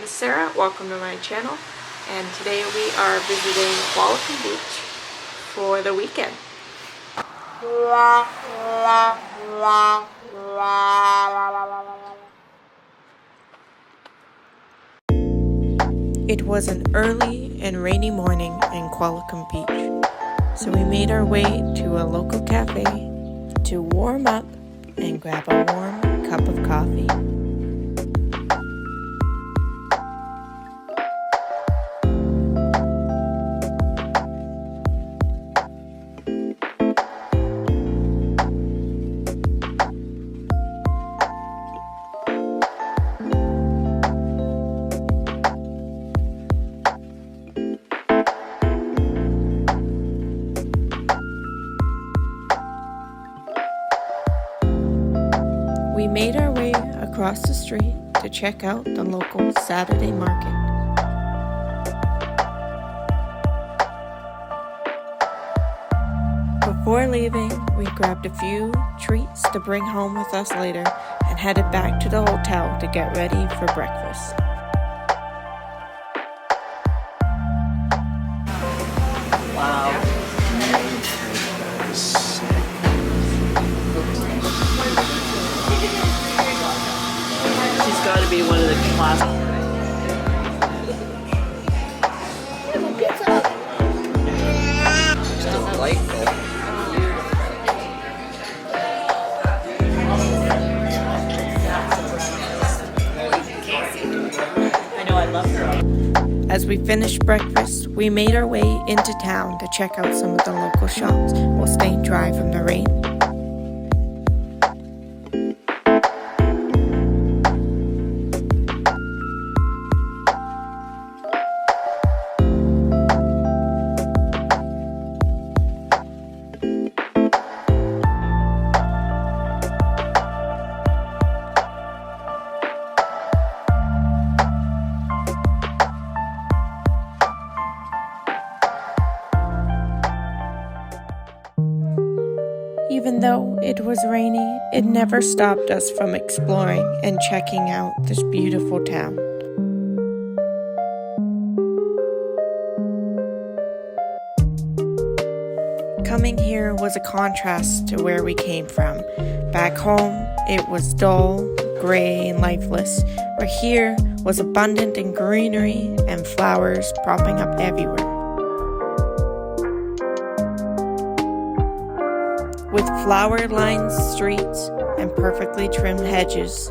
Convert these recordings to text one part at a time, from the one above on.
name is Sarah, welcome to my channel, and today we are visiting Qualicum Beach for the weekend. It was an early and rainy morning in Qualicum Beach, so we made our way to a local cafe to warm up and grab a warm cup of coffee. We made our way across the street to check out the local Saturday market. Before leaving, we grabbed a few treats to bring home with us later and headed back to the hotel to get ready for breakfast. Wow. She's got to be one of the classic. Just delightful. I know, I love her. As we finished breakfast, we made our way into town to check out some of the local shops while staying dry from the rain. Even though it was rainy, it never stopped us from exploring and checking out this beautiful town. Coming here was a contrast to where we came from. Back home, it was dull, gray, and lifeless, where here was abundant in greenery and flowers propping up everywhere. With flower-lined streets and perfectly trimmed hedges,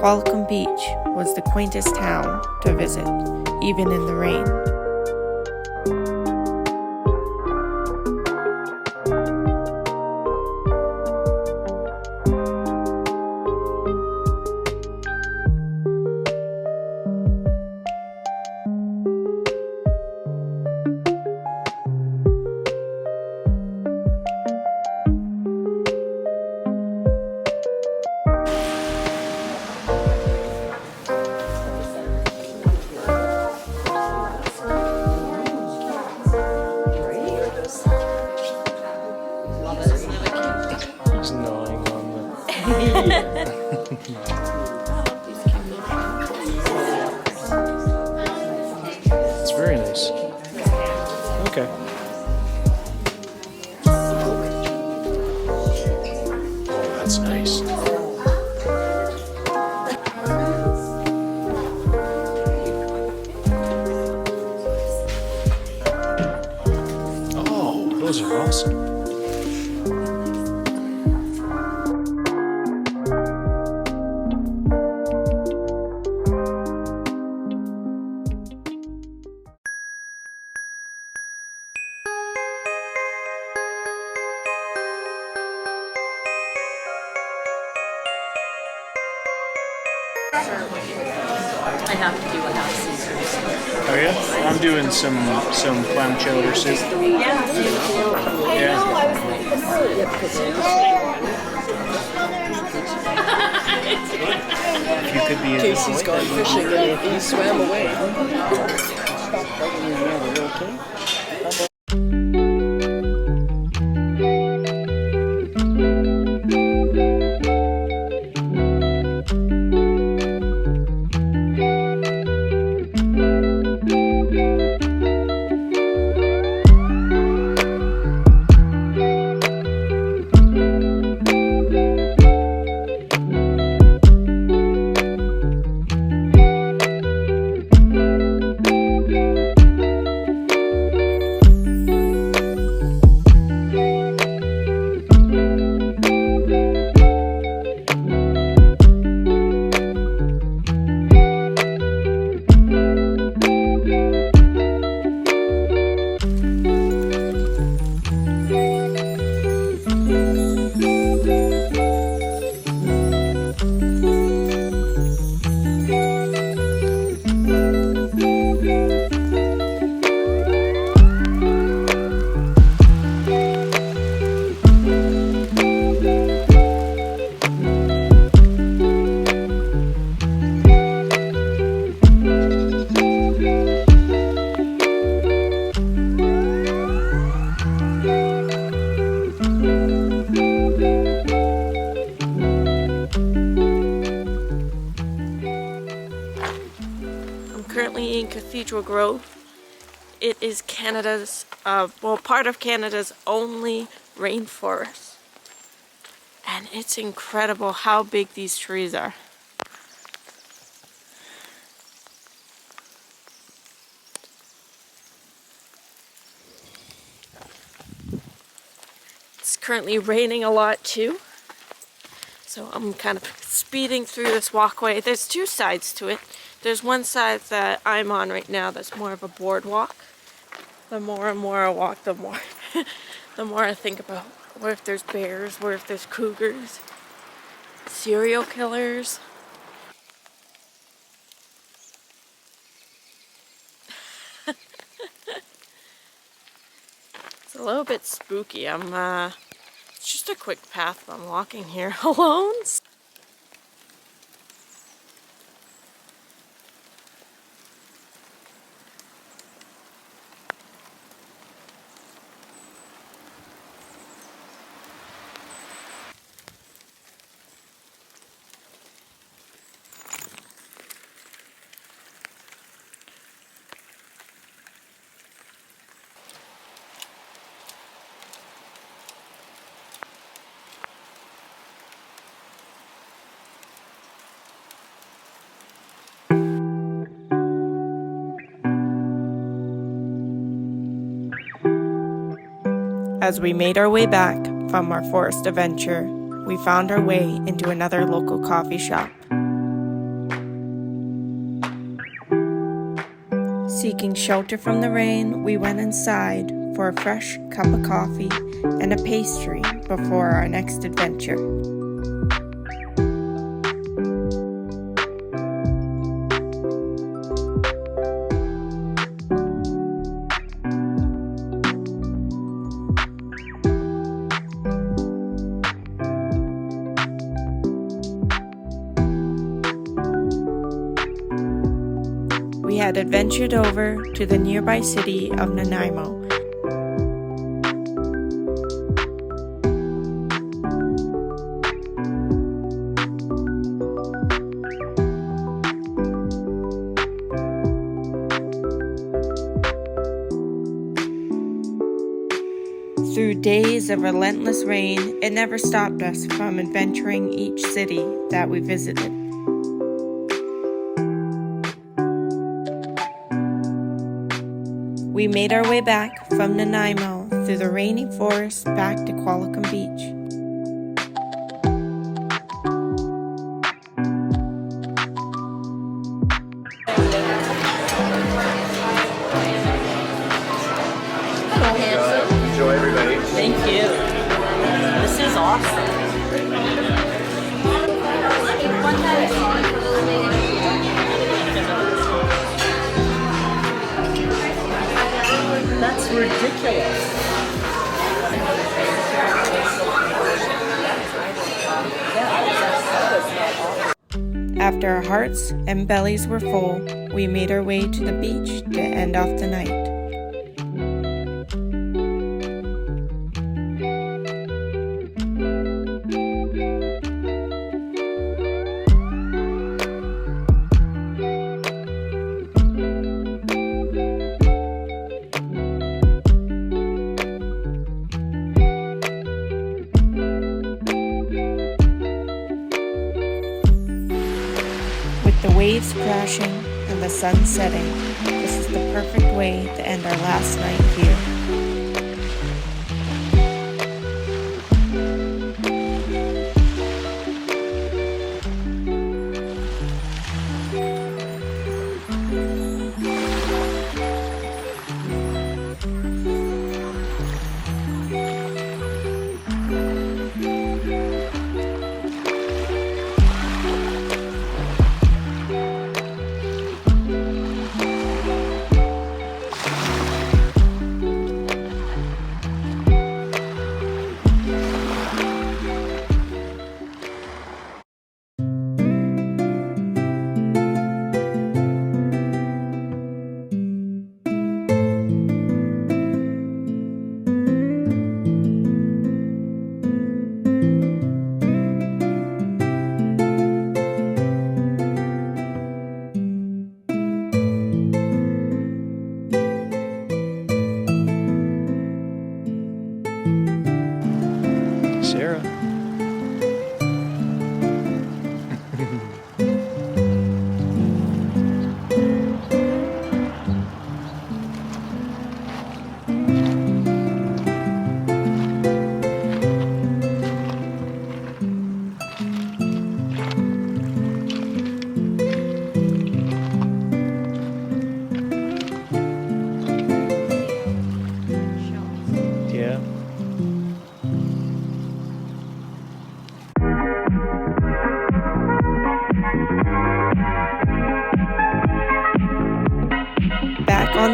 Qualicum Beach was the quaintest town to visit, even in the rain. It's very nice. Okay. Oh, that's nice. Oh, those are awesome. I have to do a half Caesars. Oh yeah? I'm doing some clam chowder soup. Yeah. If you could be in Casey's gone fishing and he swam away. into a grove. It is Canada's, part of Canada's only rainforest. And it's incredible how big these trees are. It's currently raining a lot too. So I'm kind of speeding through this walkway. There's two sides to it. There's one side that I'm on right now that's more of a boardwalk. The more and more I walk, the more I think about what if there's bears, what if there's cougars, serial killers. It's a little bit spooky. It's just a quick path, but I'm walking here alone. As we made our way back from our forest adventure, we found our way into another local coffee shop. Seeking shelter from the rain, we went inside for a fresh cup of coffee and a pastry before our next adventure. We had adventured over to the nearby city of Nanaimo. Through days of relentless rain, it never stopped us from adventuring each city that we visited. We made our way back from Nanaimo through the rainy forest back to Qualicum Beach. Enjoy, everybody. Thank you. This is awesome. That's ridiculous. After our hearts and bellies were full, we made our way to the beach to end off the night. With the waves crashing and the sun setting, this is the perfect way to end our last night here.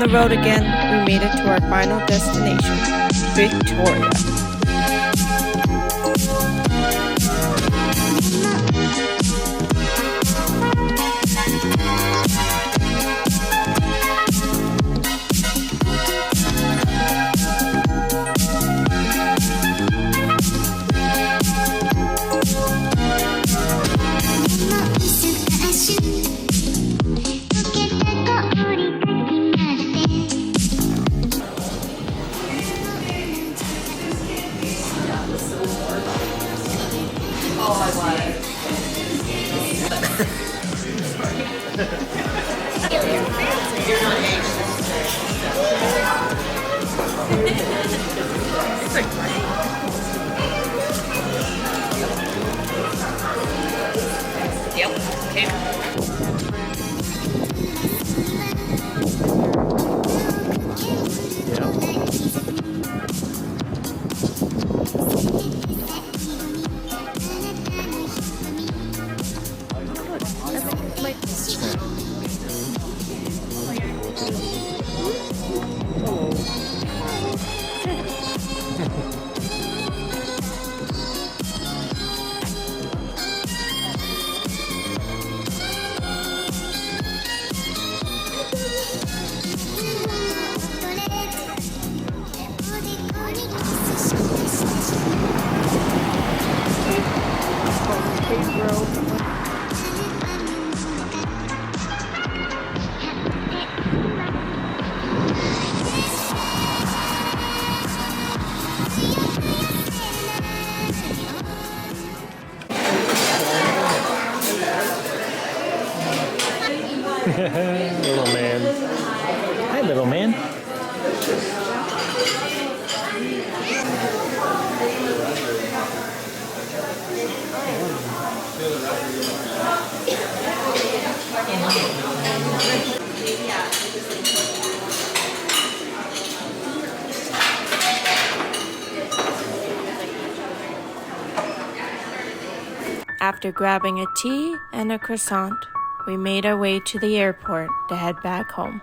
the road again, we made it to our final destination, Victoria. Yep. Okay. Little man. Hi, little man. After grabbing a tea and a croissant, we made our way to the airport to head back home.